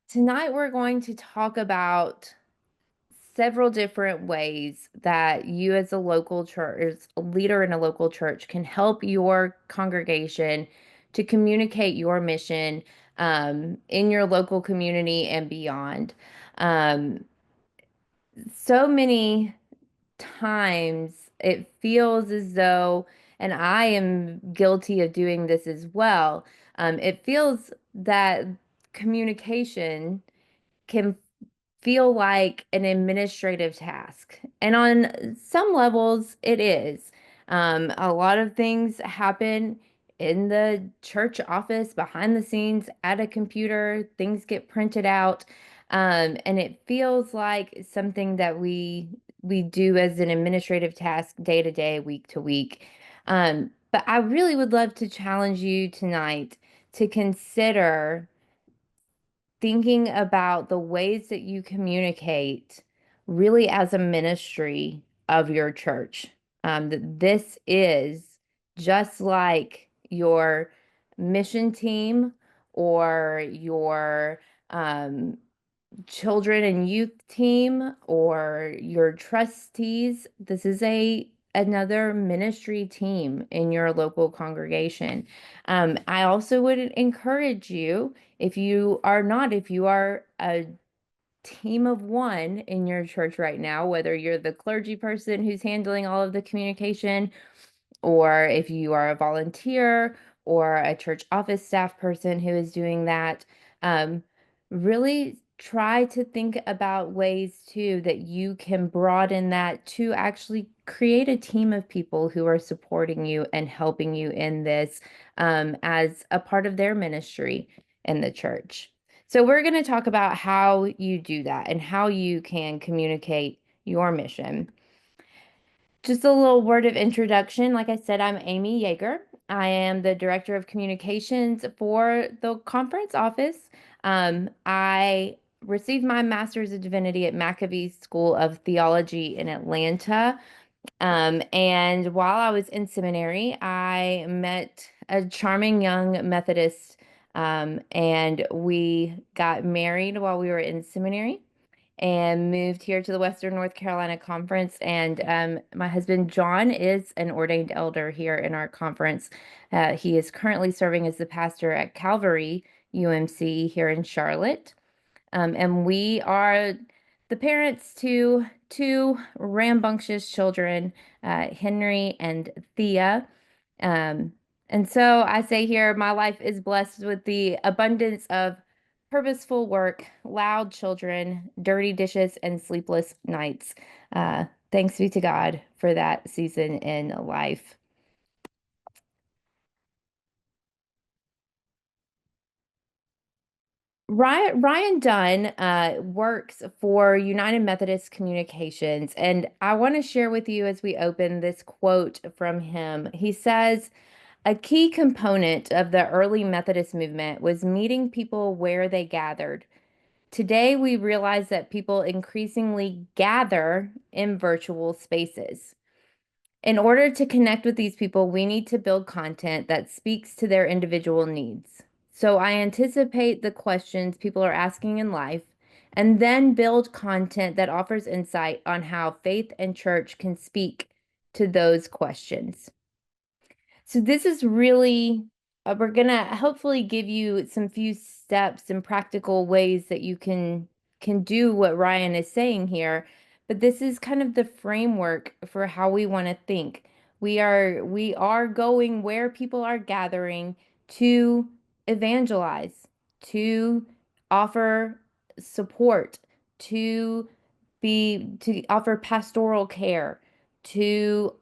Tonight, we're going to talk about several different ways that you, as a local church, as a leader in a local church, can help your congregation to communicate your mission in your local community and beyond. Um, so many times it feels as though, and I am guilty of doing this as well, it feels that communication can feel like an administrative task. And on some levels, it is. A lot of things happen in the church office, behind the scenes, at a computer, things get printed out. And it feels like something that we do as an administrative task day to day, week to week. But I really would love to challenge you tonight to consider thinking about the ways that you communicate really as a ministry of your church. That this is just like your mission team or your um, children and youth team or your trustees. This is a another ministry team in your local congregation. I also would encourage you, if you are a team of one in your church right now, whether you're the clergy person who's handling all of the communication, or if you are a volunteer or a church office staff person who is doing that, um, really try to think about ways too that you can broaden that to actually create a team of people who are supporting you and helping you in this as a part of their ministry in the church. So, we're going to talk about how you do that and how you can communicate your mission. Just a little word of introduction. Like I said, I'm Amy Yeager. I am the Director of Communications for the conference office. I received my Master's of Divinity at Maccabee School of Theology in Atlanta. And while I was in seminary, I met a charming young Methodist, and we got married while we were in seminary and moved here to the Western North Carolina Conference. And my husband, John, is an ordained elder here in our conference. He is currently serving as the pastor at Calvary UMC here in Charlotte. And we are the parents to two rambunctious children, Henry and Thea. Um, and so I say here, my life is blessed with the abundance of purposeful work, loud children, dirty dishes, and sleepless nights. Thanks be to God for that season in life. Ryan Dunn works for United Methodist Communications, and I want to share with you as we open this quote from him. He says, "A key component of the early Methodist movement was meeting people where they gathered. Today, we realize that people increasingly gather in virtual spaces. In order to connect with these people, we need to build content that speaks to their individual needs. So I anticipate the questions people are asking in life and then build content that offers insight on how faith and church can speak to those questions." So this is really, we're gonna hopefully give you some few steps and practical ways that you can do what Ryan is saying here. But this is kind of the framework for how we want to think. We are going where people are gathering to evangelize, to offer support, to offer pastoral care, to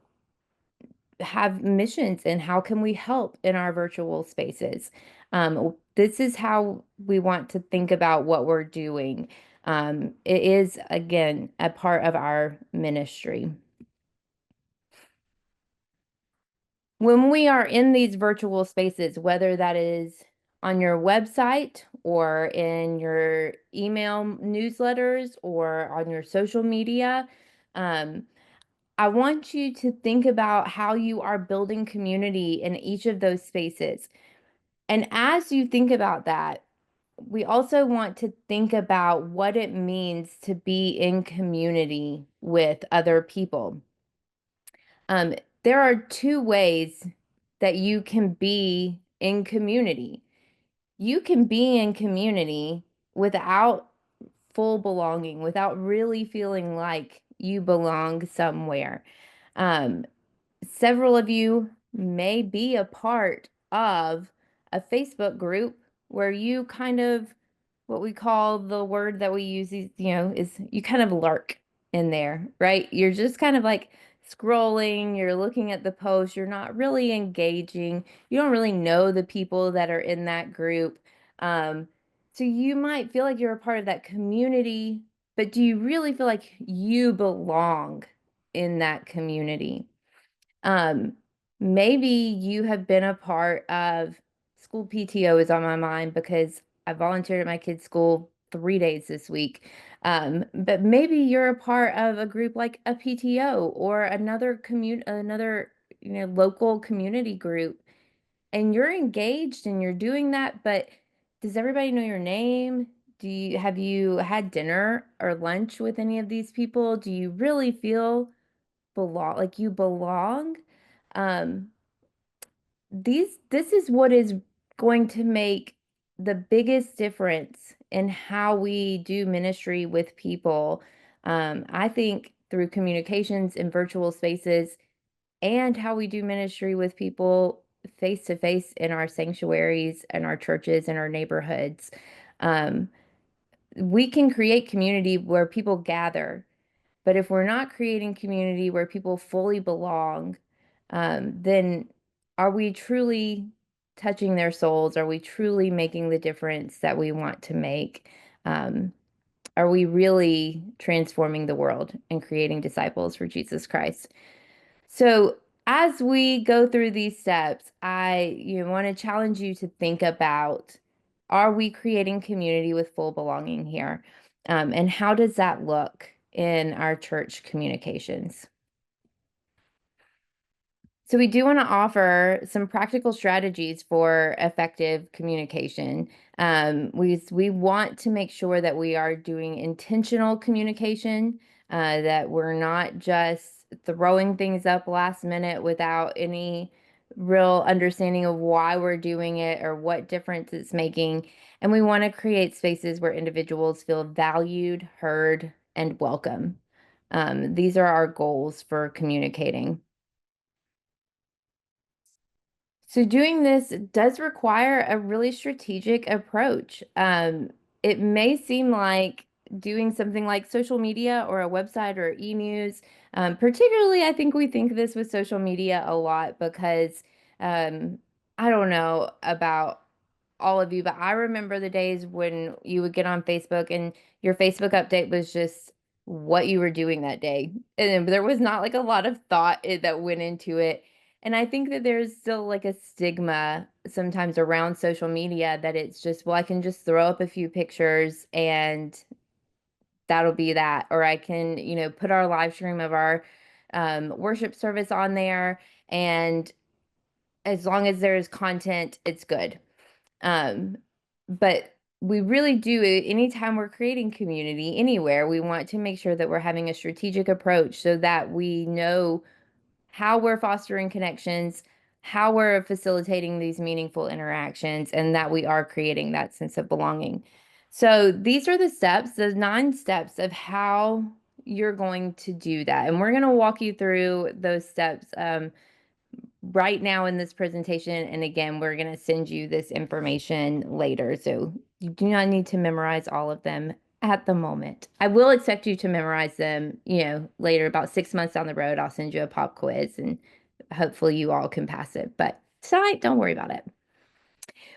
have missions, and how can we help in our virtual spaces. This is how we want to think about what we're doing. It is, again, a part of our ministry. When we are in these virtual spaces, whether that is on your website or in your email newsletters or on your social media, um, I want you to think about how you are building community in each of those spaces. And as you think about that, we also want to think about what it means to be in community with other people. Um, there are two ways that you can be in community. You can be in community without full belonging, without really feeling like you belong somewhere. Um, Several of you may be a part of a Facebook group where you kind of, what we call, the word that we use is, is you kind of lurk in there, right? You're just kind of like scrolling, you're looking at the post, you're not really engaging, you don't really know the people that are in that group. Um, so you might feel like you're a part of that community, but do you really feel like you belong in that community? Um, Maybe you have been a part of school PTO is on my mind because I volunteered at my kid's school 3 days this week. But maybe you're a part of a group like a PTO or another local community group, and you're engaged and you're doing that, but does everybody know your name? Have you had dinner or lunch with any of these people? Do you really feel like you belong? Um, this is what is going to make the biggest difference in how we do ministry with people. I think through communications in virtual spaces and how we do ministry with people face to face in our sanctuaries and our churches and our neighborhoods. Um, we can create community where people gather, but if we're not creating community where people fully belong, then are we truly touching their souls? Are we truly making the difference that we want to make? Um, are we really transforming the world and creating disciples for Jesus Christ? So, as we go through these steps, I want to challenge you to think about, are we creating community with full belonging here? And how does that look in our church communications? So we do want to offer some practical strategies for effective communication. We want to make sure that we are doing intentional communication, that we're not just throwing things up last minute without any real understanding of why we're doing it or what difference it's making. And we want to create spaces where individuals feel valued, heard, and welcome. These are our goals for communicating. So doing this does require a really strategic approach. It may seem like doing something like social media or a website or e-news. Particularly, I think we think this with social media a lot because I don't know about all of you, but I remember the days when you would get on Facebook and your Facebook update was just what you were doing that day. And there was not like a lot of that went into it. And I think that there's still like a stigma sometimes around social media that it's just, well, I can just throw up a few pictures and that'll be that. Or I can, put our live stream of our worship service on there. And as long as there's content, it's good. Um, but we really do, anytime we're creating community anywhere, we want to make sure that we're having a strategic approach so that we know how we're fostering connections, how we're facilitating these meaningful interactions, and that we are creating that sense of belonging. So these are the steps, the 9 steps of how you're going to do that. And we're going to walk you through those steps. Right now in this presentation. And again, we're going to send you this information later. So you do not need to memorize all of them at the moment. I will expect you to memorize them, later, about 6 months down the road. I'll send you a pop quiz and hopefully you all can pass it. But tonight, don't worry about it.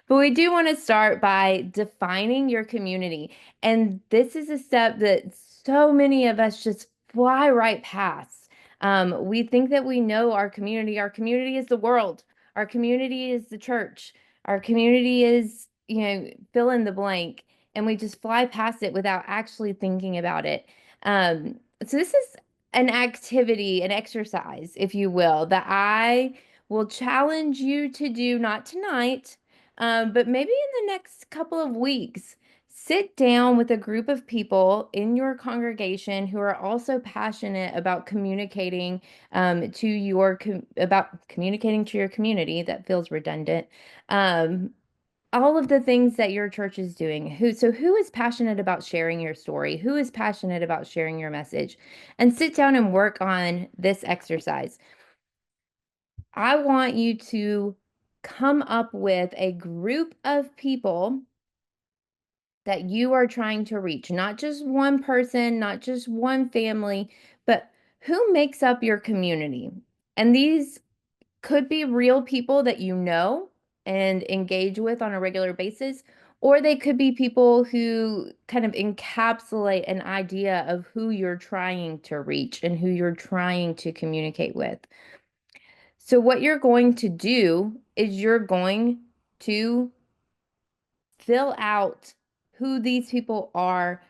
But we do want to start by defining your community. And this is a step that so many of us just fly right past. We think that we know our community. Our community is the world. Our community is the church. Our community is, fill in the blank. And we just fly past it without actually thinking about it. So this is an activity, an exercise, if you will, that I will challenge you to do, not tonight, But maybe in the next couple of weeks, sit down with a group of people in your congregation who are also passionate about communicating about communicating to your community. That feels redundant. Um, all of the things that your church is doing. Who is passionate about sharing your story? Who is passionate about sharing your message? And sit down and work on this exercise. I want you to come up with a group of people that you are trying to reach, not just one person, not just one family, but who makes up your community. And these could be real people that you know and engage with on a regular basis, or they could be people who kind of encapsulate an idea of who you're trying to reach and who you're trying to communicate with. So, what you're going to do is you're going to fill out who these people are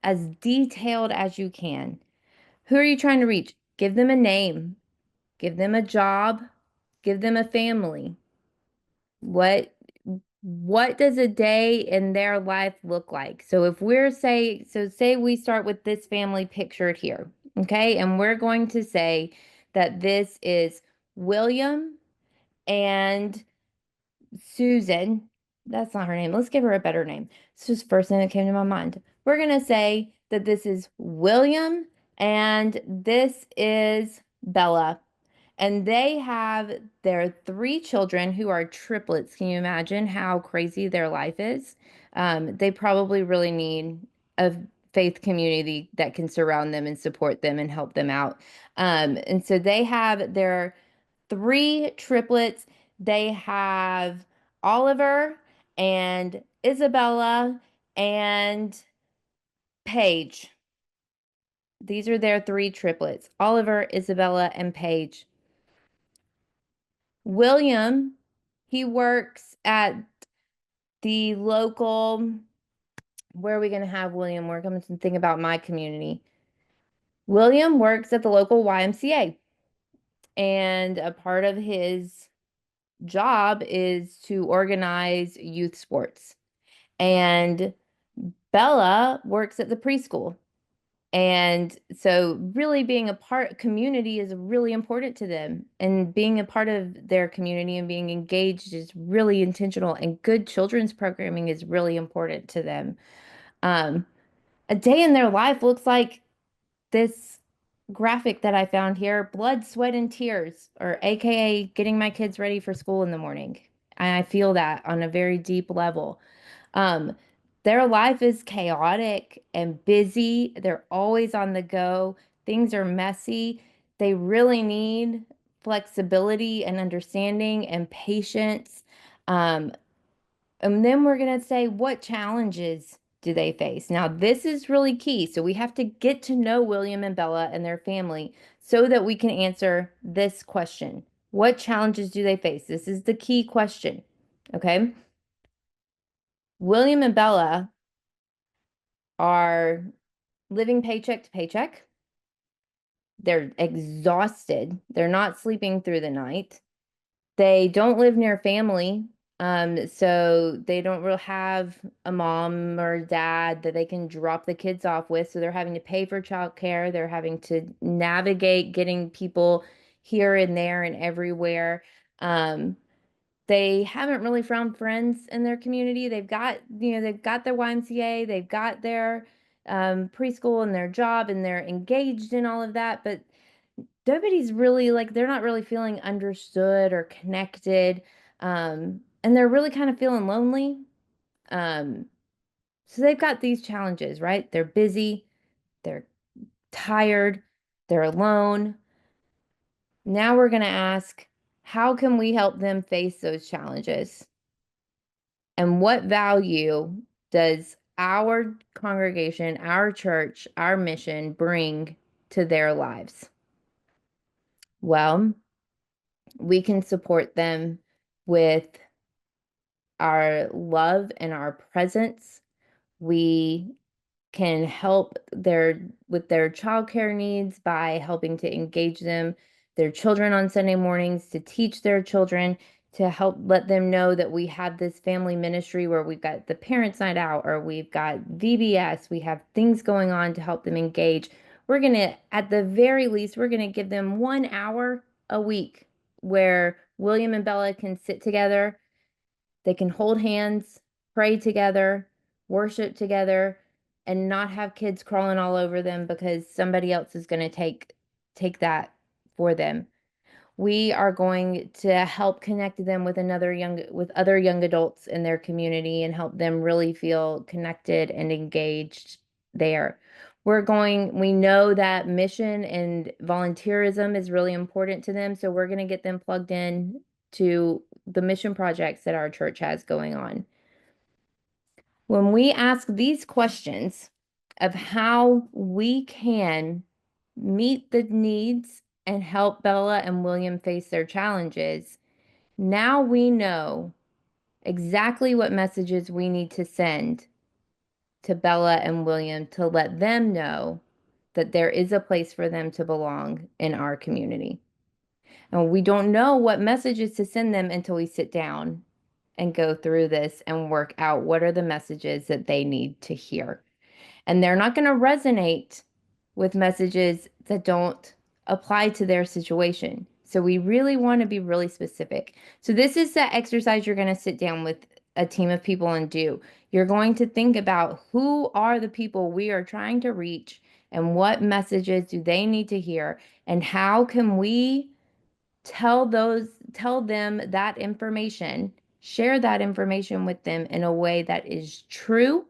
as detailed as you can. Who are you trying to reach? Give them a name, give them a job, give them a family. What does a day in their life look like? So if say we start with this family pictured here, okay? And we're going to say that this is William and Susan. That's not her name. Let's give her a better name. It's just the first thing that came to my mind. We're going to say that this is William and this is Bella. And they have their three children who are triplets. Can you imagine how crazy their life is? They probably really need a faith community that can surround them and support them and help them out. And so they have their three triplets. They have Oliver and Isabella and Paige. These are their three triplets: Oliver, Isabella, and Paige. William, he works at the local, where are we going to have William work? I'm going to think about my community. William works at the local YMCA, and a part of his job is to organize youth sports. And Bella works at the preschool. And so really being a part community is really important to them, and being a part of their community and being engaged is really intentional, and good children's programming is really important to them. Um, a day in their life looks like this graphic that I found here: blood, sweat, and tears, or AKA getting my kids ready for school in the morning. And I feel that on a very deep level. Um, their life is chaotic and busy. They're always on the go. Things are messy. They really need flexibility and understanding and patience. Um, and then we're going to say, what challenges do they face? Now, this is really key. So we have to get to know William and Bella and their family so that we can answer this question. What challenges do they face? This is the key question. Okay. William and Bella are living paycheck to paycheck. They're exhausted. They're not sleeping through the night. They don't live near family. So they don't really have a mom or dad that they can drop the kids off with. So they're having to pay for childcare. They're having to navigate getting people here and there and everywhere. Um, they haven't really found friends in their community. They've got their YMCA, they've got their preschool and their job, and they're engaged in all of that, but nobody's really like, they're not really feeling understood or connected. And they're really kind of feeling lonely. Um, so they've got these challenges, right? They're busy, they're tired, they're alone. Now we're going to ask, how can we help them face those challenges? And what value does our congregation, our church, our mission bring to their lives? Well, we can support them with our love and our presence. We can help with their childcare needs by helping to engage their children on Sunday mornings, to teach their children, to help let them know that we have this family ministry where we've got the parents' night out or we've got VBS, we have things going on to help them engage. We're going to, at the very least, we're going to give them 1 hour a week where William and Bella can sit together, they can hold hands, pray together, worship together, and not have kids crawling all over them because somebody else is going to take that for them. We are going to help connect them with other young adults in their community and help them really feel connected and engaged there. We know that mission and volunteerism is really important to them, so we're going to get them plugged in to the mission projects that our church has going on. When we ask these questions of how we can meet the needs and help Bella and William face their challenges, now we know exactly what messages we need to send to Bella and William to let them know that there is a place for them to belong in our community. And we don't know what messages to send them until we sit down and go through this and work out what are the messages that they need to hear. And they're not going to resonate with messages that don't apply to their situation. So we really want to be really specific. So this is the exercise you're going to sit down with a team of people and do. You're going to think about who are the people we are trying to reach and what messages do they need to hear and how can we tell them that information, share that information with them in a way that is true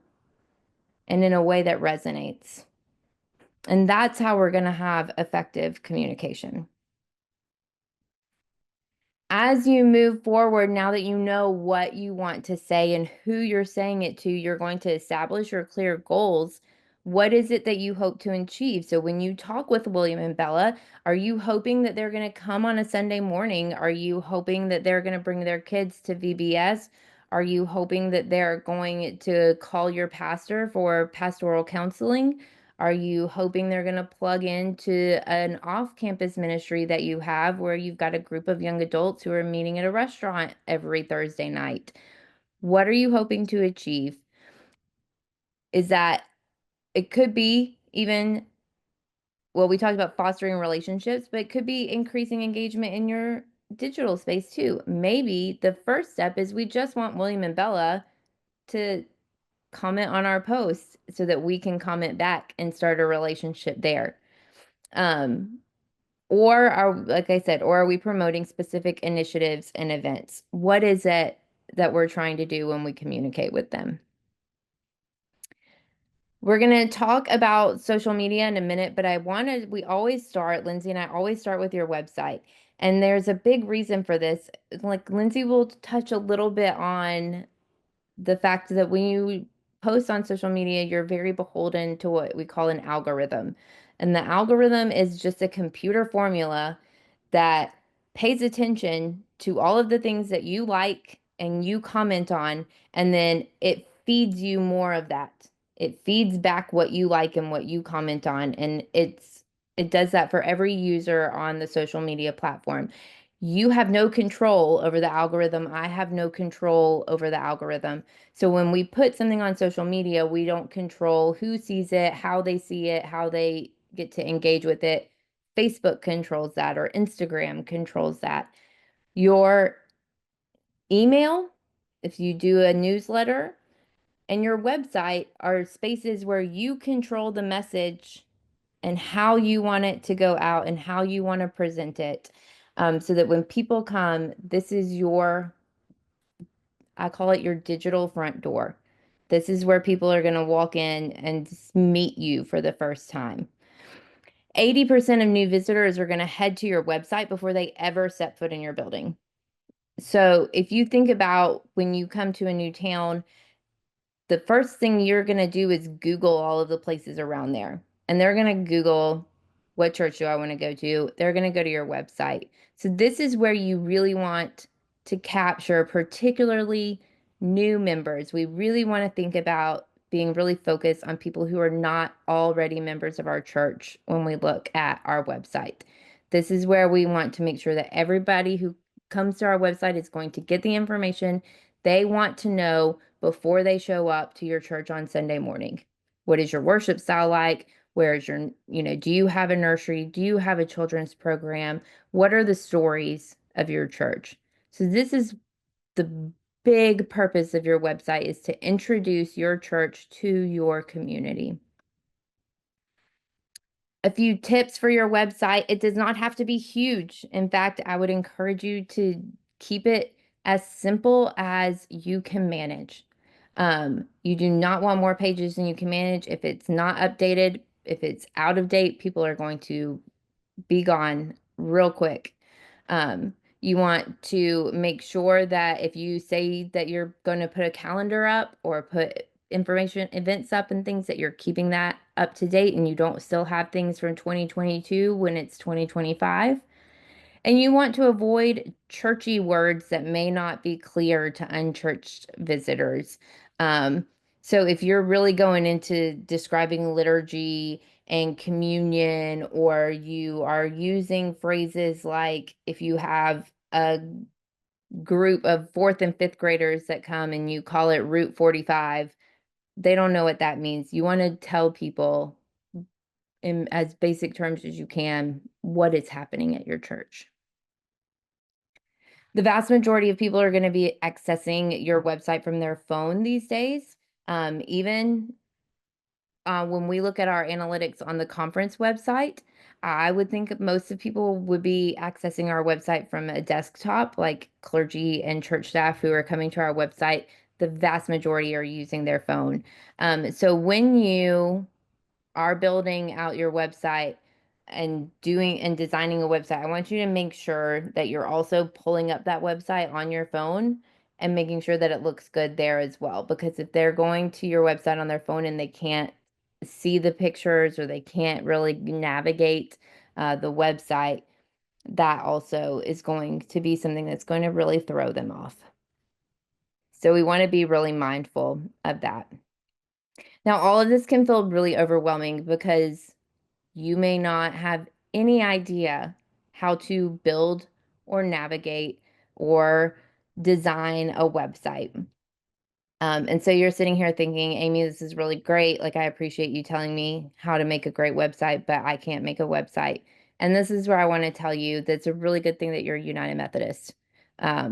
and in a way that resonates. And that's how we're going to have effective communication. As you move forward, now that you know what you want to say and who you're saying it to, you're going to establish your clear goals. What is it that you hope to achieve? So when you talk with William and Bella, are you hoping that they're going to come on a Sunday morning? Are you hoping that they're going to bring their kids to VBS? Are you hoping that they're going to call your pastor for pastoral counseling? Are you hoping they're going to plug into an off-campus ministry that you have where you've got a group of young adults who are meeting at a restaurant every Thursday night? What are you hoping to achieve? Is that it could be even, well, we talked about fostering relationships, but it could be increasing engagement in your digital space too. Maybe the first step is we just want William and Bella to comment on our posts so that we can comment back and start a relationship there. Or like I said, or are we promoting specific initiatives and events? What is it that we're trying to do when we communicate with them? We're going to talk about social media in a minute, but we always start, Lindsay and I always start with your website. And there's a big reason for this. Like Lindsay will touch a little bit on the fact that when you post on social media, you're very beholden to what we call an algorithm. And the algorithm is just a computer formula that pays attention to all of the things that you like and you comment on, and then it feeds you more of that. It feeds back what you like and what you comment on, and it does that for every user on the social media platform. You have no control over the algorithm. I have no control over the algorithm. So when we put something on social media, we don't control who sees it, how they see it, how they get to engage with it. Facebook controls that, or Instagram controls that. Your email, if you do a newsletter, and your website are spaces where you control the message and how you want it to go out and how you want to present it. So that when people come, this is I call it your digital front door. This is where people are going to walk in and meet you for the first time. 80% of new visitors are going to head to your website before they ever set foot in your building. So if you think about when you come to a new town, the first thing you're going to do is Google all of the places around there. And they're going to Google, what church do I want to go to? They're going to go to your website. So this is where you really want to capture particularly new members. We really want to think about being really focused on people who are not already members of our church when we look at our website. This is where we want to make sure that everybody who comes to our website is going to get the information they want to know before they show up to your church on Sunday morning. What is your worship style like? Where is your, do you have a nursery? Do you have a children's program? What are the stories of your church? So this is the big purpose of your website, is to introduce your church to your community. A few tips for your website. It does not have to be huge. In fact, I would encourage you to keep it as simple as you can manage. You do not want more pages than you can manage. If it's not updated, if it's out of date, people are going to be gone real quick. You want to make sure that if you say that you're going to put a calendar up or put information events up and things, that you're keeping that up to date and you don't still have things from 2022 when it's 2025. And you want to avoid churchy words that may not be clear to unchurched visitors. Um, so if you're really going into describing liturgy and communion, or you are using phrases like, if you have a group of fourth and fifth graders that come and you call it Route 45, they don't know what that means. You want to tell people in as basic terms as you can what is happening at your church. The vast majority of people are going to be accessing your website from their phone these days. Even when we look at our analytics on the conference website, I would think most of people would be accessing our website from a desktop, like clergy and church staff who are coming to our website. The vast majority are using their phone. So when you are building out your website and doing and designing a website, I want you to make sure that you're also pulling up that website on your phone and making sure that it looks good there as well. Because if they're going to your website on their phone and they can't see the pictures, or they can't really navigate the website, that also is going to be something that's going to really throw them off. So we want to be really mindful of that. Now, all of this can feel really overwhelming because you may not have any idea how to build or navigate or design a website. And so you're sitting here thinking, Amy, this is really great. Like, I appreciate you telling me how to make a great website, but I can't make a website. And this is where I want to tell you that's a really good thing that you're a United Methodist,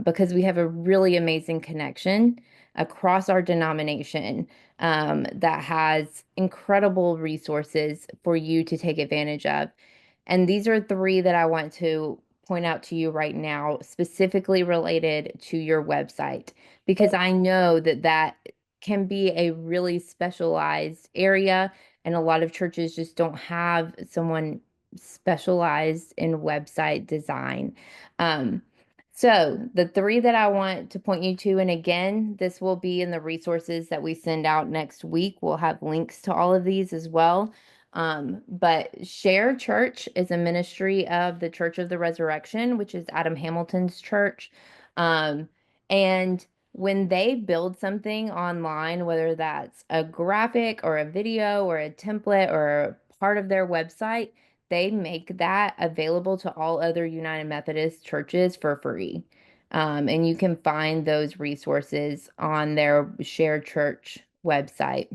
because we have a really amazing connection across our denomination, that has incredible resources for you to take advantage of. And these are three that I want to point out to you right now, specifically related to your website, because I know that that can be a really specialized area, and a lot of churches just don't have someone specialized in website design. Um, so the three that I want to point you to, and again, this will be in the resources that we send out next week. We'll have links to all of these as well. But Share Church is a ministry of the Church of the Resurrection, which is Adam Hamilton's church. And when they build something online, whether that's a graphic or a video or a template or part of their website, they make that available to all other United Methodist churches for free. And you can find those resources on their Share Church website.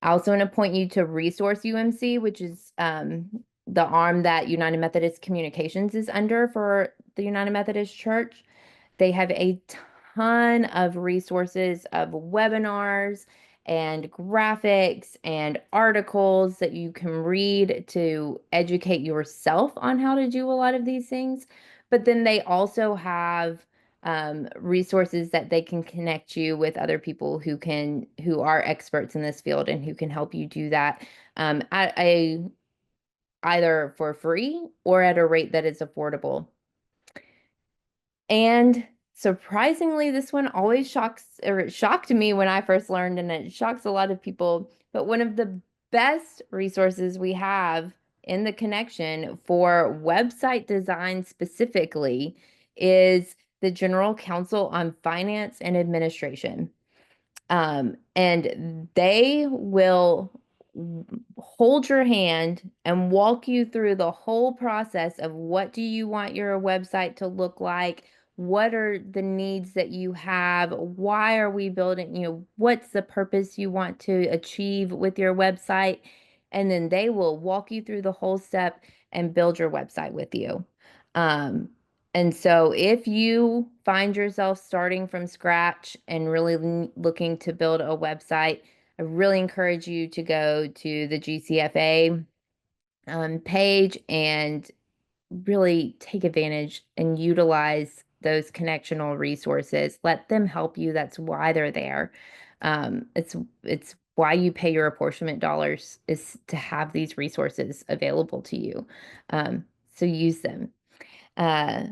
I also want to point you to Resource UMC, which is the arm that United Methodist Communications is under for the United Methodist Church. They have a ton of resources of webinars and graphics and articles that you can read to educate yourself on how to do a lot of these things. But then they also have resources that they can connect you with other people who are experts in this field and who can help you do that at a either for free or at a rate that is affordable. And surprisingly, this one always shocked me when I first learned, and it shocks a lot of people. But one of the best resources we have in the connection for website design specifically is the General Council on Finance and Administration. And they will hold your hand and walk you through the whole process of what do you want your website to look like? what are the needs that you have? Why are we building, what's the purpose you want to achieve with your website? And then they will walk you through the whole step and build your website with you. Um, and so if you find yourself starting from scratch and really looking to build a website, I really encourage you to go to the GCFA page and really take advantage and utilize those connectional resources. Let them help you. That's why they're there. It's why you pay your apportionment dollars, is to have these resources available to you. So use them. Uh,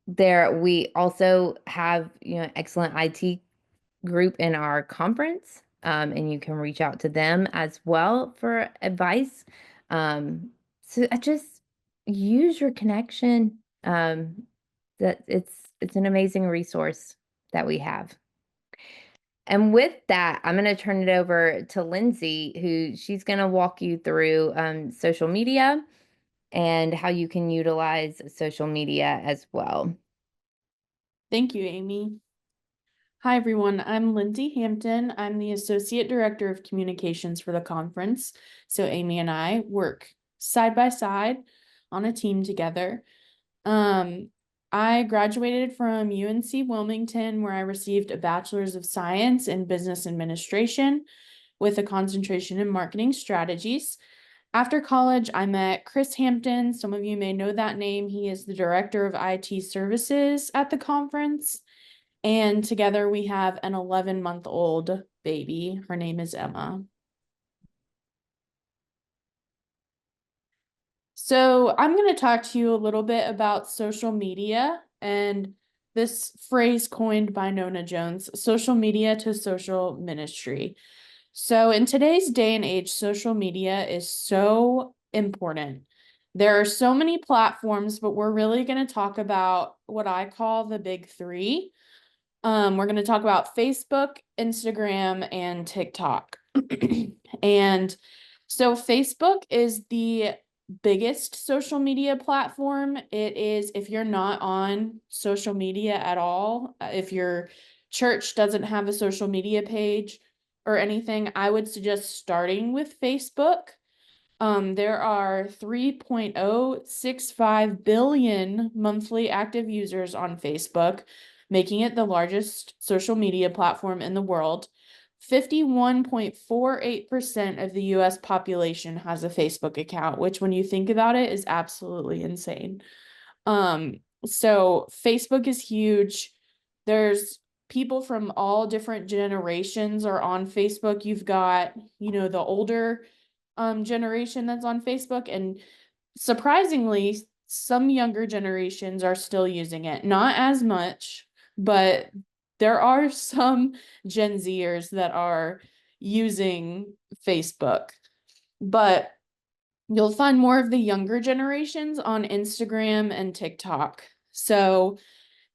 we also have, excellent IT group in our conference, and you can reach out to them as well for advice. So I just use your connection. That it's an amazing resource that we have. And with that, I'm going to turn it over to Lindsay, who she's going to walk you through social media and how you can utilize social media as well. Thank you, Amy. Hi, everyone. I'm Lindsay Hampton. I'm the Associate Director of Communications for the conference. So Amy and I work side by side on a team together. I graduated from UNC Wilmington, where I received a Bachelor's of Science in Business Administration with a concentration in marketing strategies. After college, I met Chris Hampton. Some of you may know that name. He is the Director of IT Services at the conference. And together we have an 11-month-old baby. Her name is Emma. So I'm going to talk to you a little bit about social media and this phrase coined by Nona Jones, social media to social ministry. So in today's day and age, social media is so important. There are so many platforms, but we're really going to talk about what I call the big three. We're going to talk about Facebook, Instagram, and TikTok. And so Facebook is the biggest social media platform. It is, if you're not on social media at all, if your church doesn't have a social media page or anything, I would suggest starting with Facebook. There are 3.065 billion monthly active users on Facebook, making it the largest social media platform in the world. 51.48% of the US population has a Facebook account, which when you think about it is absolutely insane. So Facebook is huge. There's people from all different generations are on Facebook. You've got, the older generation that's on Facebook, and surprisingly, some younger generations are still using it. Not as much, but there are some Gen Zers that are using Facebook. But you'll find more of the younger generations on Instagram and TikTok. So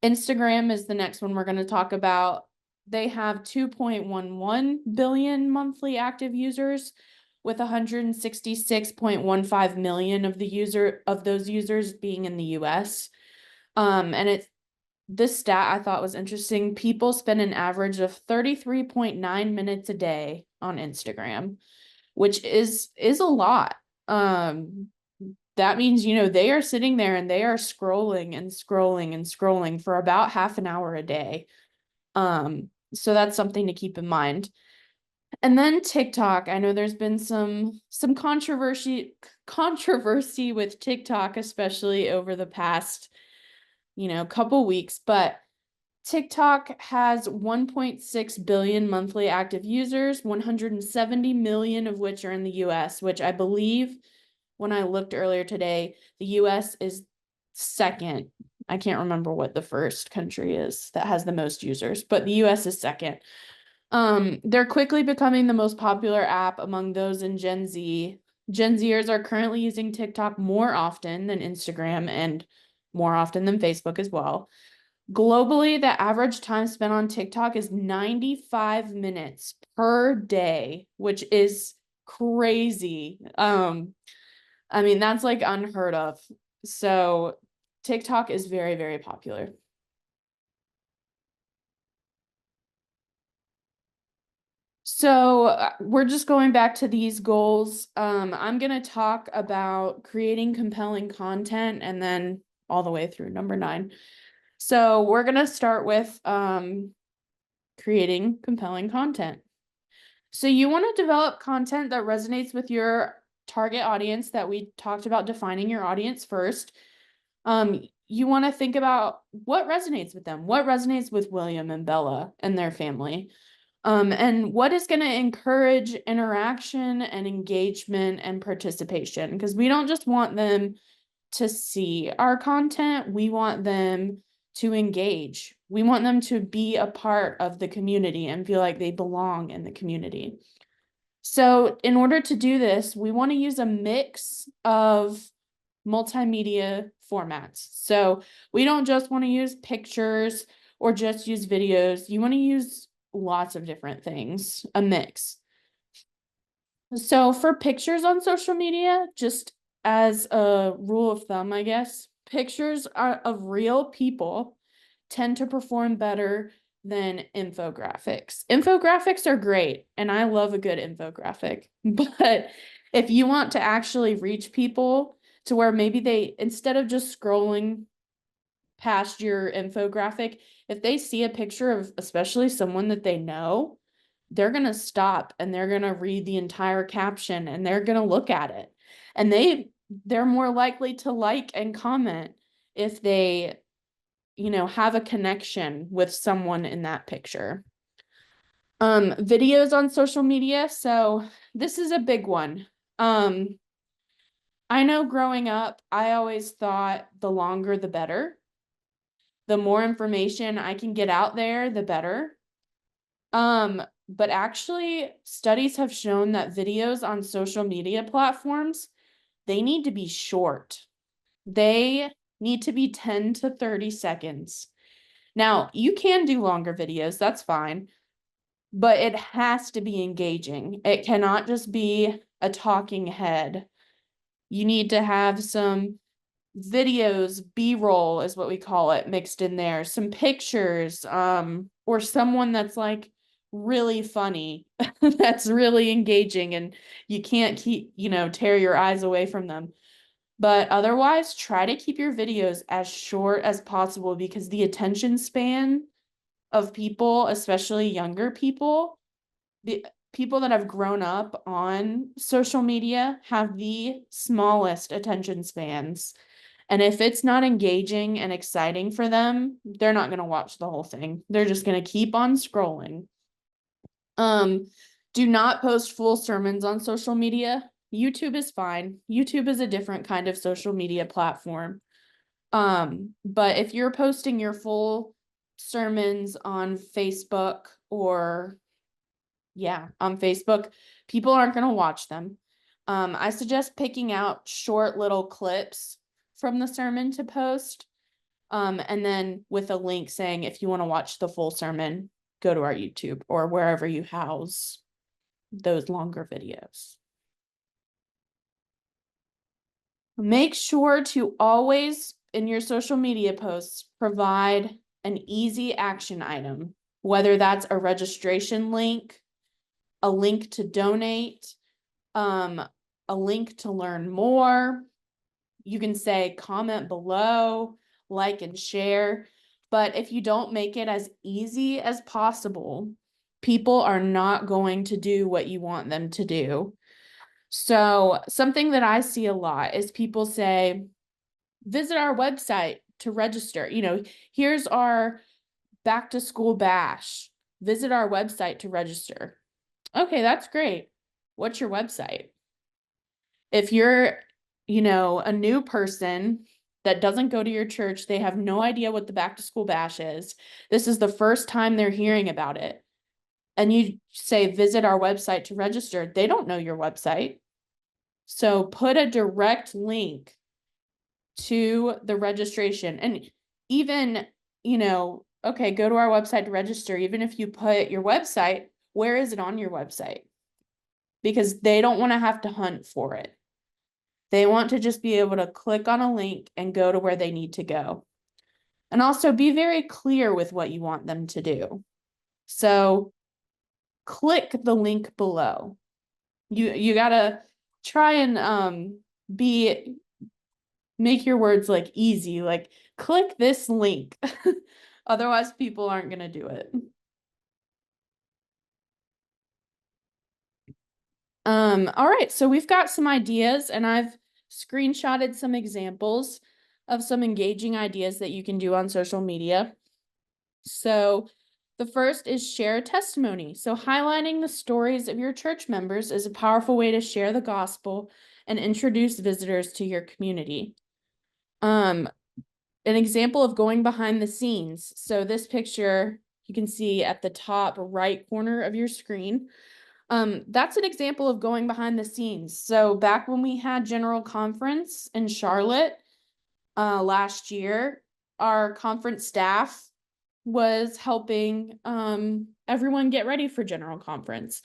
Instagram is the next one we're going to talk about. They have 2.11 billion monthly active users, with 166.15 million of those users being in the US. And this stat I thought was interesting. People spend an average of 33.9 minutes a day on Instagram, which is a lot. That means, they are sitting there and they are scrolling and scrolling and scrolling for about half an hour a day. So that's something to keep in mind. And then TikTok. I know there's been some controversy with TikTok, especially over the past, couple weeks, but TikTok has 1.6 billion monthly active users, 170 million of which are in the US, which I believe when I looked earlier today, the US is second. I can't remember what the first country is that has the most users, but the US is second. They're quickly becoming the most popular app among those in Gen Z. Gen Zers are currently using TikTok more often than Instagram and more often than Facebook as well. Globally, the average time spent on TikTok is 95 minutes per day, which is crazy. I mean, that's like unheard of. So TikTok is very, very popular. So we're just going back to these goals. I'm going to talk about creating compelling content and then all the way through number 9. So we're going to start with creating compelling content. So you want to develop content that resonates with your target audience that we talked about defining your audience first. You want to think about what resonates with them, what resonates with William and Bella and their family. And what is going to encourage interaction and engagement and participation? Because we don't just want them to see our content, we want them to engage. We want them to be a part of the community and feel like they belong in the community. So in order to do this, we want to use a mix of multimedia formats. So we don't just want to use pictures or just use videos. You want to use lots of different things, a mix. So for pictures on social media, just as a rule of thumb, I guess, pictures of real people tend to perform better than infographics. Infographics are great, and I love a good infographic. But if you want to actually reach people to where maybe they, instead of just scrolling past your infographic, if they see a picture of especially someone that they know, they're going to stop and they're going to read the entire caption and they're going to look at it. And they're more likely to like and comment if they, have a connection with someone in that picture. Videos on social media. So this is a big one. I know growing up, I always thought the longer the better. The more information I can get out there, the better. But actually, studies have shown that videos on social media platforms, they need to be short. They need to be 10 to 30 seconds. Now, you can do longer videos, that's fine, but it has to be engaging. It cannot just be a talking head. You need to have some videos, B-roll is what we call it, mixed in there, some pictures, or someone that's like really funny, that's really engaging, and you can't tear your eyes away from them. But otherwise, try to keep your videos as short as possible because the attention span of people, especially younger people, the people that have grown up on social media have the smallest attention spans. And if it's not engaging and exciting for them, they're not going to watch the whole thing. They're just going to keep on scrolling. Do not post full sermons on social media. YouTube is fine. YouTube is a different kind of social media platform. But if you're posting your full sermons on Facebook or on Facebook, people aren't going to watch them. I suggest picking out short little clips from the sermon to post. And then with a link saying, if you want to watch the full sermon, go to our YouTube or wherever you house those longer videos. Make sure to always, in your social media posts, provide an easy action item, whether that's a registration link, a link to donate, a link to learn more. You can say comment below, like and share. But if you don't make it as easy as possible, people are not going to do what you want them to do. So something that I see a lot is people say, visit our website to register. Here's our back to school bash. Visit our website to register. Okay, that's great. What's your website? If you're, a new person that doesn't go to your church, they have no idea what the back to school bash is. This is the first time they're hearing about it. And you say, visit our website to register. They don't know your website. So put a direct link to the registration. And even, okay, go to our website to register. Even if you put your website, where is it on your website? Because they don't want to have to hunt for it. They want to just be able to click on a link and go to where they need to go. And also be very clear with what you want them to do. So click the link below. You gotta try and make your words like easy, like click this link. Otherwise people aren't gonna do it. All right, so we've got some ideas and I've screenshotted some examples of some engaging ideas that you can do on social media. So the first is share testimony. So highlighting the stories of your church members is a powerful way to share the gospel and introduce visitors to your community. An example of going behind the scenes. So this picture you can see at the top right corner of your screen. That's an example of going behind the scenes. So back when we had General Conference in Charlotte last year, our conference staff was helping everyone get ready for General Conference.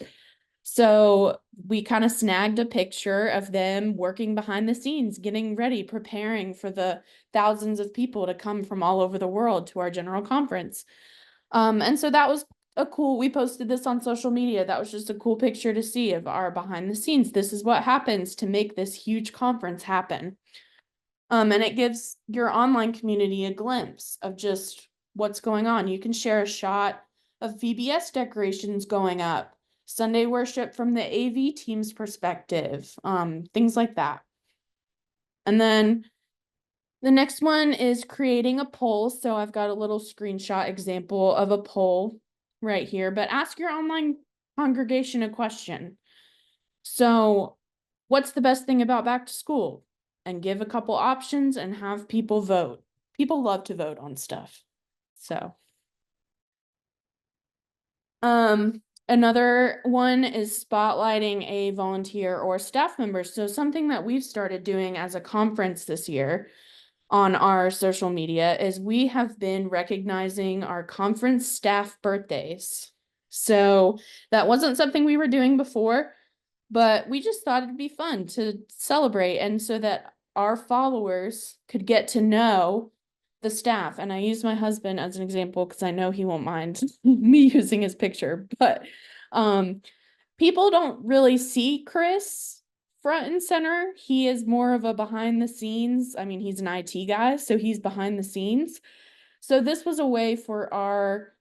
So we kind of snagged a picture of them working behind the scenes, getting ready, preparing for the thousands of people to come from all over the world to our General Conference. And so that was we posted this on social media. That was just a cool picture to see of our behind the scenes. This is what happens to make this huge conference happen. And it gives your online community a glimpse of just what's going on. You can share a shot of VBS decorations going up, Sunday worship from the AV team's perspective, things like that. And then the next one is creating a poll. So I've got a little screenshot example of a poll right here, but ask your online congregation a question. So what's the best thing about back to school? And give a couple options and have people vote. People love to vote on stuff. So another one is spotlighting a volunteer or staff member. So something that we've started doing as a conference this year on our social media is we have been recognizing our conference staff birthdays. So that wasn't something we were doing before, but we just thought it'd be fun to celebrate and so that our followers could get to know the staff. And I use my husband as an example because I know he won't mind me using his picture, but people don't really see Chris front and center. He is more of a behind the scenes. I mean, he's an IT guy, so he's behind the scenes. So this was a way for our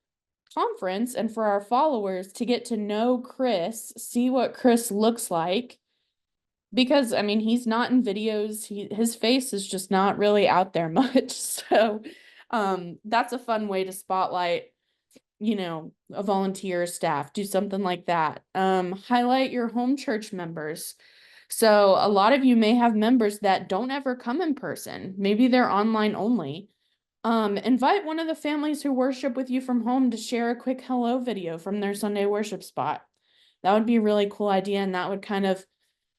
conference and for our followers to get to know Chris, see what Chris looks like. Because I mean, he's not in videos. His face is just not really out there much. So that's a fun way to spotlight, a volunteer staff, do something like that. Highlight your home church members. So a lot of you may have members that don't ever come in person. Maybe they're online only. Invite one of the families who worship with you from home to share a quick hello video from their Sunday worship spot. That would be a really cool idea, and that would kind of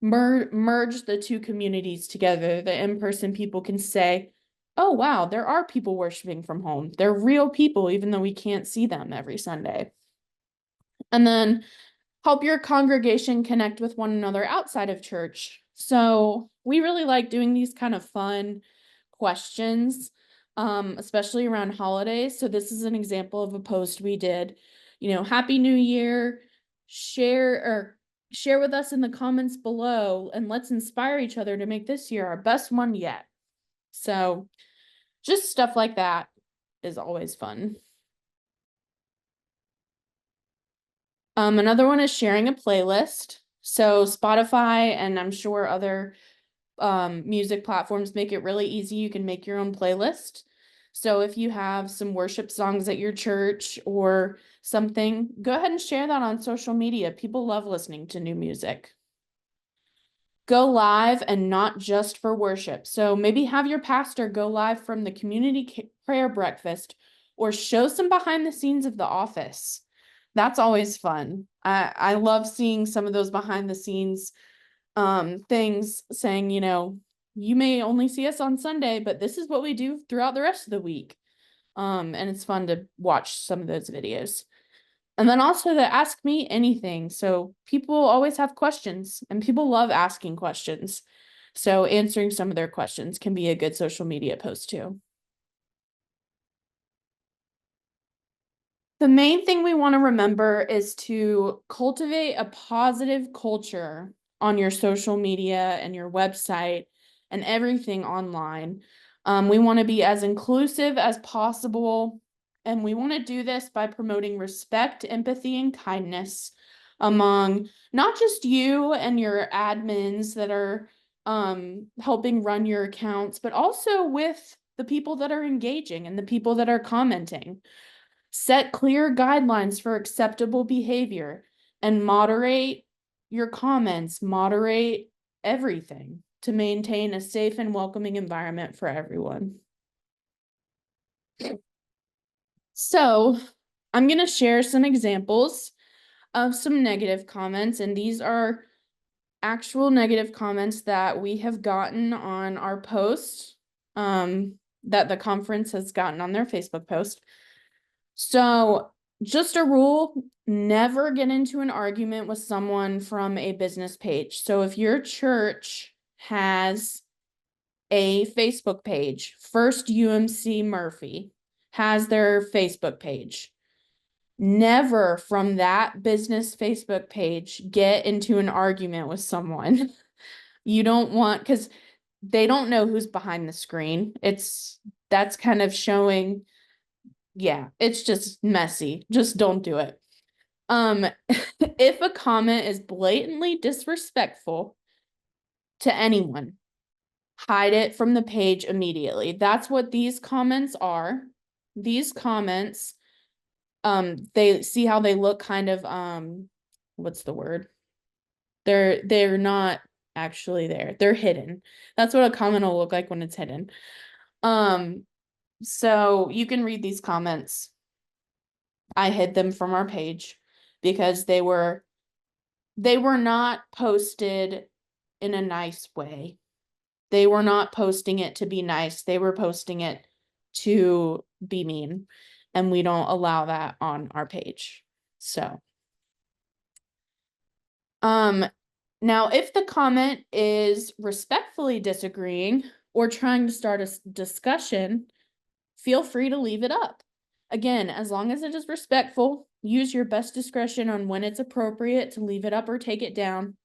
merge the two communities together. The in-person people can say, oh, wow, there are people worshiping from home. They're real people, even though we can't see them every Sunday. And then help your congregation connect with one another outside of church. So we really like doing these kind of fun questions, especially around holidays. So this is an example of a post we did, Happy New Year, share with us in the comments below, and let's inspire each other to make this year our best one yet. So just stuff like that is always fun. Another one is sharing a playlist. So Spotify and I'm sure other music platforms make it really easy. You can make your own playlist. So if you have some worship songs at your church or something, go ahead and share that on social media. People love listening to new music. Go live and not just for worship. So maybe have your pastor go live from the community prayer breakfast or show some behind the scenes of the office. That's always fun. I love seeing some of those behind the scenes things saying, you may only see us on Sunday, but this is what we do throughout the rest of the week. And it's fun to watch some of those videos. And then also the ask me anything. So people always have questions and people love asking questions. So answering some of their questions can be a good social media post too. The main thing we want to remember is to cultivate a positive culture on your social media and your website and everything online. We want to be as inclusive as possible, and we want to do this by promoting respect, empathy, and kindness among not just you and your admins that are helping run your accounts, but also with the people that are engaging and the people that are commenting. Set clear guidelines for acceptable behavior and moderate your comments, moderate everything to maintain a safe and welcoming environment for everyone. So, I'm going to share some examples of some negative comments, and these are actual negative comments that we have gotten on our post that the conference has gotten on their Facebook post. So, just a rule, never get into an argument with someone from a business page. So, if your church has a Facebook page, First UMC Murphy has their Facebook page. Never from that business Facebook page get into an argument with someone. You don't want, because they don't know who's behind the screen. That's kind of showing, yeah, it's just messy. Just don't do it. If a comment is blatantly disrespectful to anyone, hide it from the page immediately. That's what these comments are. These comments, they see how they look kind of, what's the word? They're not actually there. They're hidden. That's what a comment will look like when it's hidden. So you can read these comments. I hid them from our page because they were not posted in a nice way. They were not posting it to be nice. They were posting it to be mean, and we don't allow that on our page. So, now if the comment is respectfully disagreeing or trying to start a discussion, feel free to leave it up. Again, as long as it is respectful, use your best discretion on when it's appropriate to leave it up or take it down.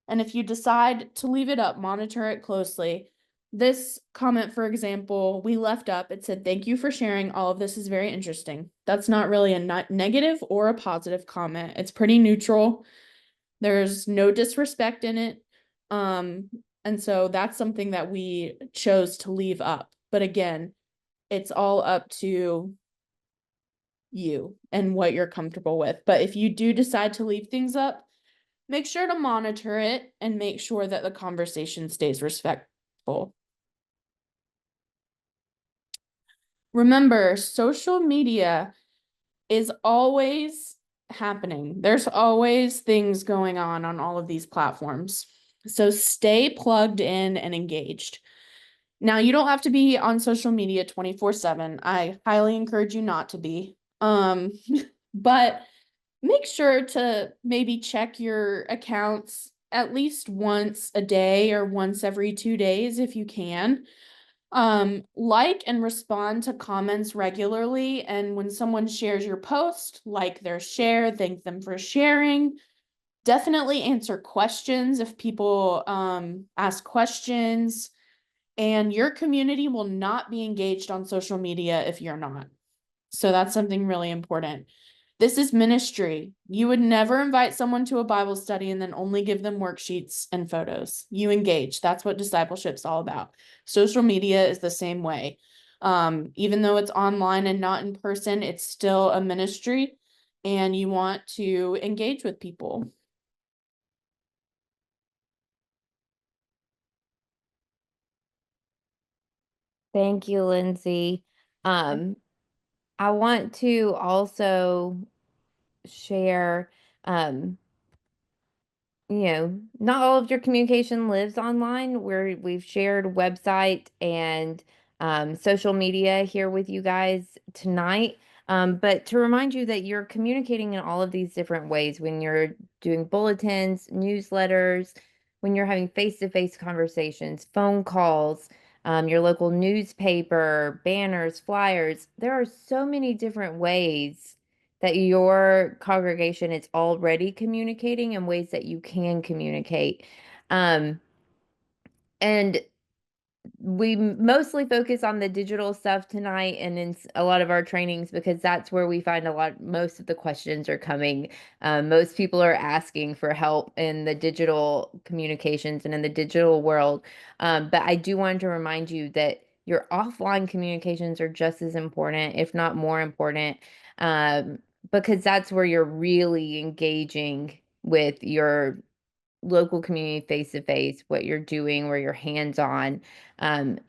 And if you decide to leave it up, monitor it closely. This comment, for example, we left up, it said, "Thank you for sharing. All of this is very interesting." That's not really a negative or a positive comment. It's pretty neutral. There's no disrespect in it. And so that's something that we chose to leave up. But again, it's all up to you and what you're comfortable with. But if you do decide to leave things up, make sure to monitor it and make sure that the conversation stays respectful. Remember, social media is always happening. There's always things going on all of these platforms. So stay plugged in and engaged. Now, you don't have to be on social media 24/7. I highly encourage you not to be. But make sure to maybe check your accounts at least once a day or once every 2 days if you can. Like and respond to comments regularly, and when someone shares your post, like their share, thank them for sharing. Definitely answer questions if people ask questions, and your community will not be engaged on social media if you're not. So that's something really important. This is ministry. You would never invite someone to a Bible study and then only give them worksheets and photos. You engage. That's what discipleship's all about. Social media is the same way. Even though it's online and not in person, it's still a ministry, and you want to engage with people. Thank you, Lindsay. I want to also share, um, not all of your communication lives online. We've shared website and social media here with you guys tonight. But to remind you that you're communicating in all of these different ways when you're doing bulletins, newsletters, when you're having face-to-face conversations, phone calls, your local newspaper, banners, flyers. There are so many different ways that your congregation is already communicating and ways that you can communicate. Um, and we mostly focus on the digital stuff tonight and in a lot of our trainings because that's where we find most of the questions are coming. Most people are asking for help in the digital communications and in the digital world. But I do want to remind you that your offline communications are just as important, if not more important, um, because that's where you're really engaging with your local community face to face, what you're doing, where you're hands on.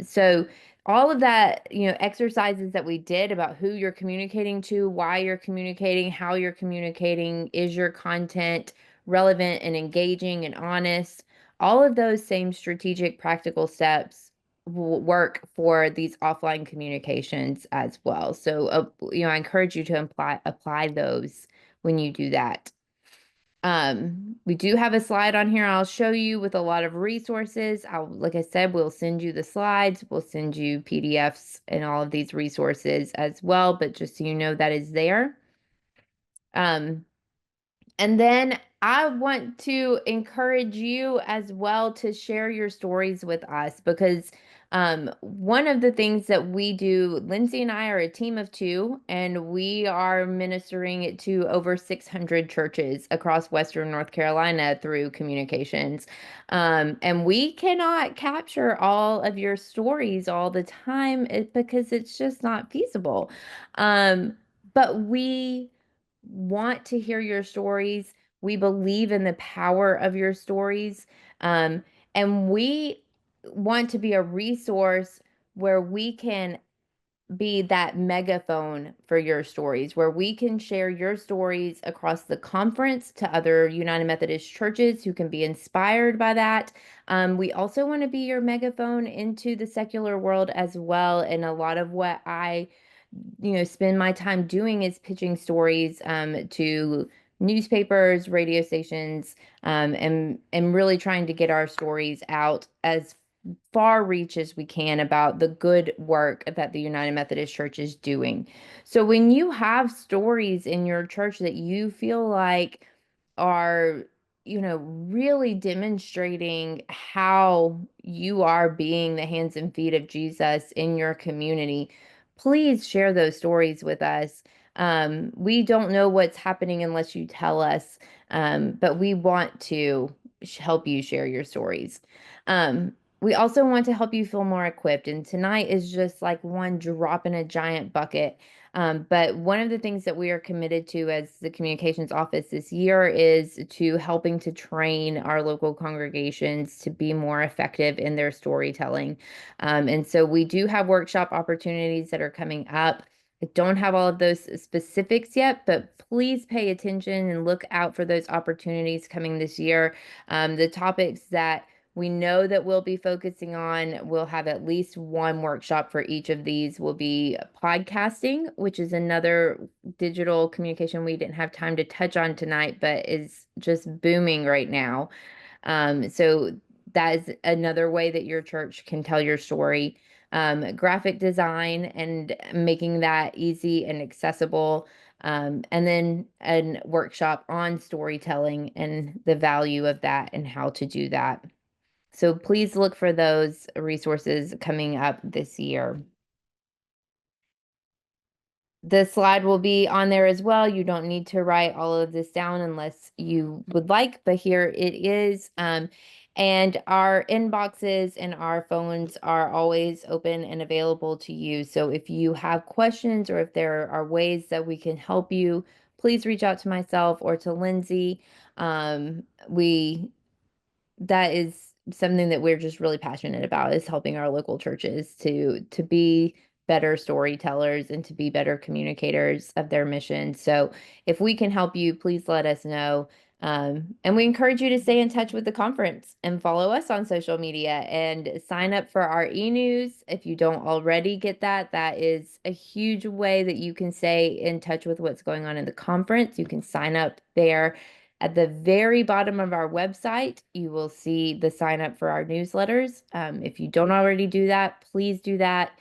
So all of that, exercises that we did about who you're communicating to, why you're communicating, how you're communicating, is your content relevant and engaging and honest? All of those same strategic, practical steps will work for these offline communications as well. So, I encourage you to apply those when you do that. We do have a slide on here I'll show you with a lot of resources. Like I said, we'll send you the slides, we'll send you PDFs and all of these resources as well, but just so you know that is there. Um, and then I want to encourage you as well to share your stories with us because one of the things that we do, Lindsay and I are a team of two, and we are ministering to over 600 churches across Western North Carolina through communications. And we cannot capture all of your stories all the time because it's just not feasible. But we want to hear your stories. We believe in the power of your stories. Um, and we want to be a resource where we can be that megaphone for your stories, where we can share your stories across the conference to other United Methodist churches who can be inspired by that. We also want to be your megaphone into the secular world as well. And a lot of what I spend my time doing is pitching stories to newspapers, radio stations, and really trying to get our stories out as far reach as we can about the good work that the United Methodist Church is doing. So when you have stories in your church that you feel like are really demonstrating how you are being the hands and feet of Jesus in your community, please share those stories with us. We don't know what's happening unless you tell us, but we want to help you share your stories. We also want to help you feel more equipped, and tonight is just like one drop in a giant bucket. But one of the things that we are committed to as the communications office this year is to helping to train our local congregations to be more effective in their storytelling. And so we do have workshop opportunities that are coming up. I don't have all of those specifics yet, but please pay attention and look out for those opportunities coming this year. The topics that we know that we'll be focusing on, we'll have at least one workshop for each of these, will be podcasting, which is another digital communication we didn't have time to touch on tonight, but is just booming right now. So that is another way that your church can tell your story. Graphic design and making that easy and accessible. And then a workshop on storytelling and the value of that and how to do that. So please look for those resources coming up this year. The slide will be on there as well. You don't need to write all of this down unless you would like, but here it is. And our inboxes and our phones are always open and available to you. So if you have questions or if there are ways that we can help you, please reach out to myself or to Lindsay. We that is something that we're just really passionate about, is helping our local churches to be better storytellers and to be better communicators of their mission. So if we can help you, please let us know. And we encourage you to stay in touch with the conference and follow us on social media and sign up for our e-news. If you don't already get that, that is a huge way that you can stay in touch with what's going on in the conference. You can sign up there At the very bottom of our website, you will see the sign up for our newsletters. If you don't already do that, please do that,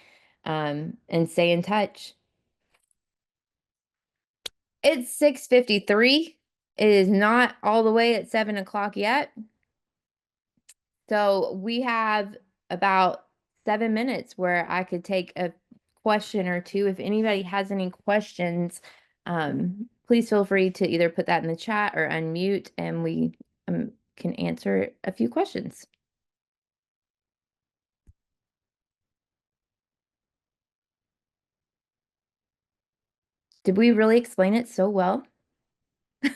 and stay in touch. It's 6:53. It is not all the way at 7 o'clock yet. So we have about 7 minutes where I could take a question or two. If anybody has any questions, please feel free to either put that in the chat or unmute, and we can answer a few questions. Did we really explain it so well? I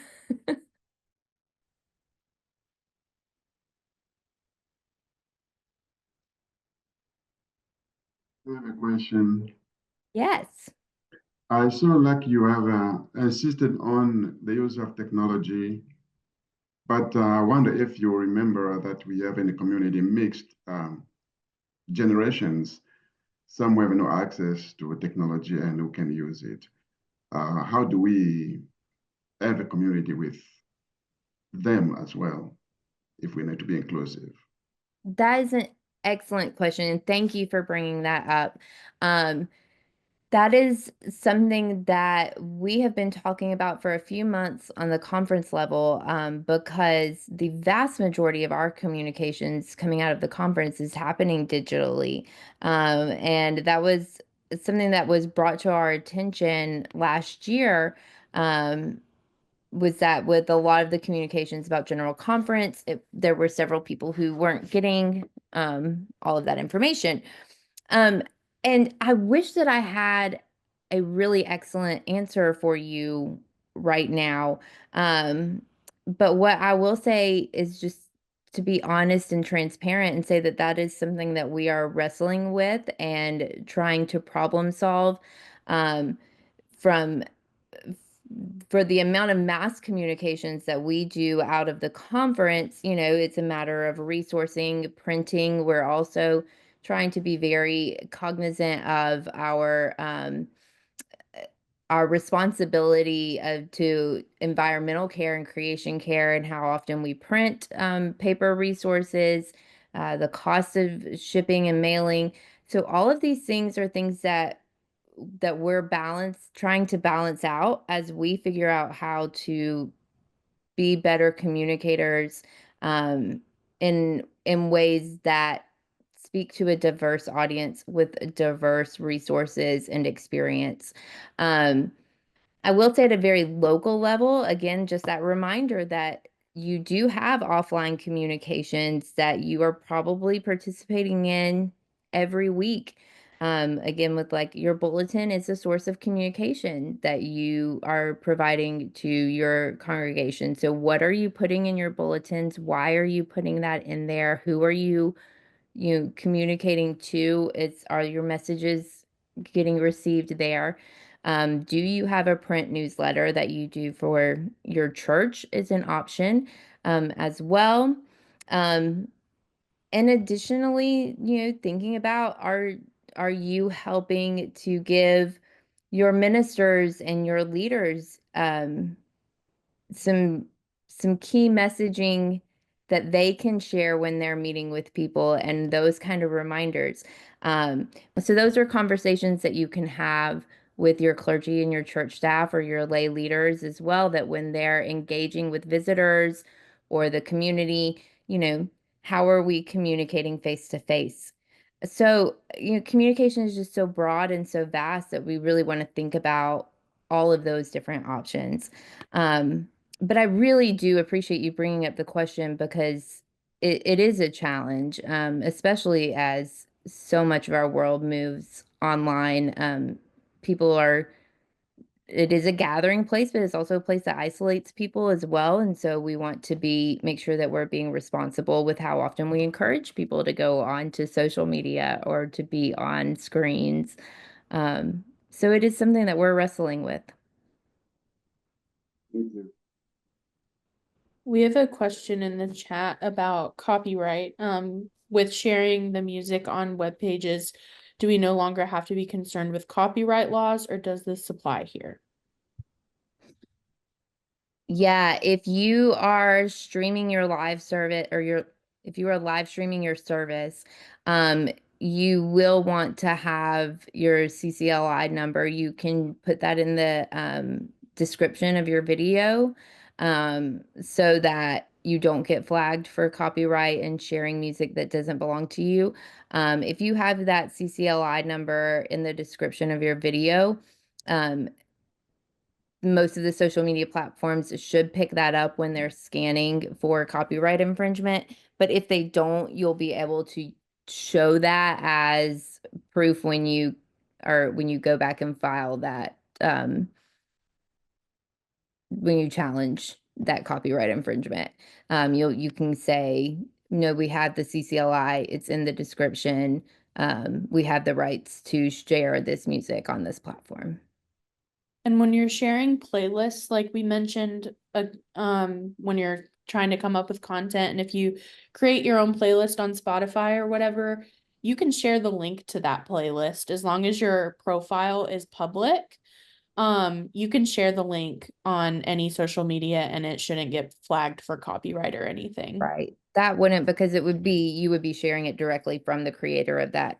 have a question. Yes. I saw like you have insisted on the use of technology, but I wonder if you remember that we have in the community mixed generations. Some have no access to technology and who can use it. How do we have a community with them as well if we need to be inclusive? That is an excellent question, and thank you for bringing that up. That is something that we have been talking about for a few months on the conference level, because the vast majority of our communications coming out of the conference is happening digitally. And that was something that was brought to our attention last year. Was that with a lot of the communications about general conference, there were several people who weren't getting all of that information. Um, and I wish that I had a really excellent answer for you right now. Um, but what I will say is just to be honest and transparent and say that that is something that we are wrestling with and trying to problem solve. Um, from for the amount of mass communications that we do out of the conference, it's a matter of resourcing, printing. We're also trying to be very cognizant of our responsibility to environmental care and creation care and how often we print paper resources, the cost of shipping and mailing. So all of these things are things that we're trying to balance out as we figure out how to be better communicators, in ways that speak to a diverse audience with diverse resources and experience. Um, I will say at a very local level, again, just that reminder that you do have offline communications that you are probably participating in every week. Again, with like your bulletin is a source of communication that you are providing to your congregation. So, what are you putting in your bulletins? Why are you putting that in there? Who are you communicating to? Are your messages getting received there? Do you have a print newsletter that you do for your church is an option, as well. Um, and additionally, thinking about are you helping to give your ministers and your leaders some key messaging that they can share when they're meeting with people and those kind of reminders. Um, so those are conversations that you can have with your clergy and your church staff or your lay leaders as well, that when they're engaging with visitors or the community, how are we communicating face to face? So, communication is just so broad and so vast that we really want to think about all of those different options. Um, but I really do appreciate you bringing up the question because it is a challenge, especially as so much of our world moves online. People are, it is a gathering place, but it's also a place that isolates people as well. And so we want to make sure that we're being responsible with how often we encourage people to go on to social media or to be on screens. So it is something that we're wrestling with. Thank you. We have a question in the chat about copyright. With sharing the music on web pages, do we no longer have to be concerned with copyright laws, or does this apply here? Yeah, if you are streaming your live service or if you are live streaming your service, um, you will want to have your CCLI number. You can put that in the description of your video so that you don't get flagged for copyright and sharing music that doesn't belong to you. If you have that CCLI number in the description of your video, um, most of the social media platforms should pick that up when they're scanning for copyright infringement. But if they don't, you'll be able to show that as proof when you go back and file that when you challenge that copyright infringement. You can say, no, we have the CCLI, it's in the description. We have the rights to share this music on this platform. And when you're sharing playlists, like we mentioned, when you're trying to come up with content, and if you create your own playlist on Spotify or whatever, you can share the link to that playlist as long as your profile is public. You can share the link on any social media and it shouldn't get flagged for copyright or anything. Right. That wouldn't, because you would be sharing it directly from the creator of that.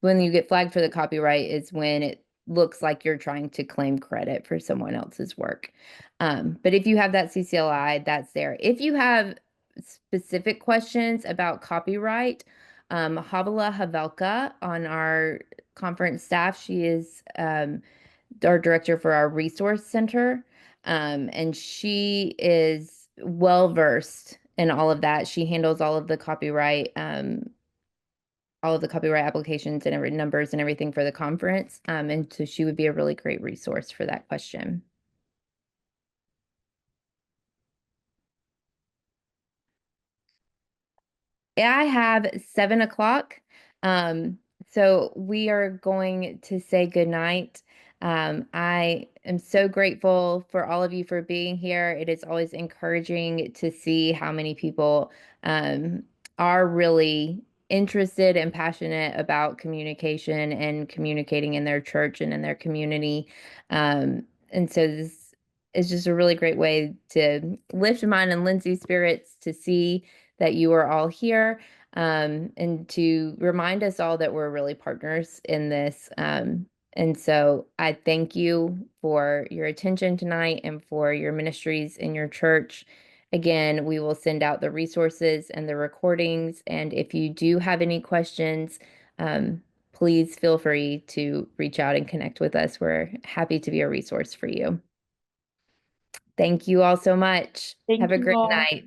When you get flagged for the copyright is when it looks like you're trying to claim credit for someone else's work. But if you have that CCLI, that's there. If you have specific questions about copyright, Havala Havelka on our conference staff, she is our director for our resource center. And she is well versed in all of that. She handles all of the copyright applications and every numbers and everything for the conference. And so she would be a really great resource for that question. I have 7 o'clock. So we are going to say goodnight. I am so grateful for all of you for being here. It is always encouraging to see how many people are really interested and passionate about communication and communicating in their church and in their community. And so this is just a really great way to lift mine and Lindsay's spirits to see that you are all here, and to remind us all that we're really partners in this. And so I thank you for your attention tonight and for your ministries in your church. Again, we will send out the resources and the recordings. And if you do have any questions, please feel free to reach out and connect with us. We're happy to be a resource for you. Thank you all so much. Thank Have a you great all. night.